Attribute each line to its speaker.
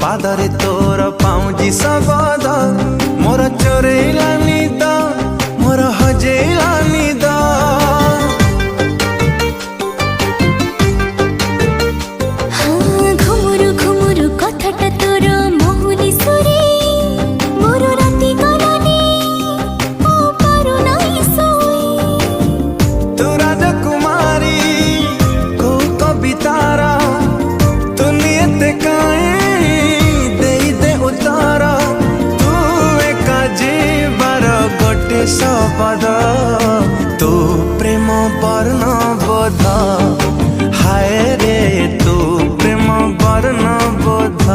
Speaker 1: पादरे तोर पाऊँजी सबद मोर चोरेला निद मोर हजेला निद
Speaker 2: घुमुरु घुमुरु कथाटा तोर महुली सुरे मोर राति गलानी ओ पारु नाई सोई
Speaker 1: तू राजकुमारी को कवितारा तू नियत काए दे दे उतारा तू एक जीवर गोटे शपथ तू प्रेम वर्ण बोध हाय रे तू प्रेम वर्ण बोध।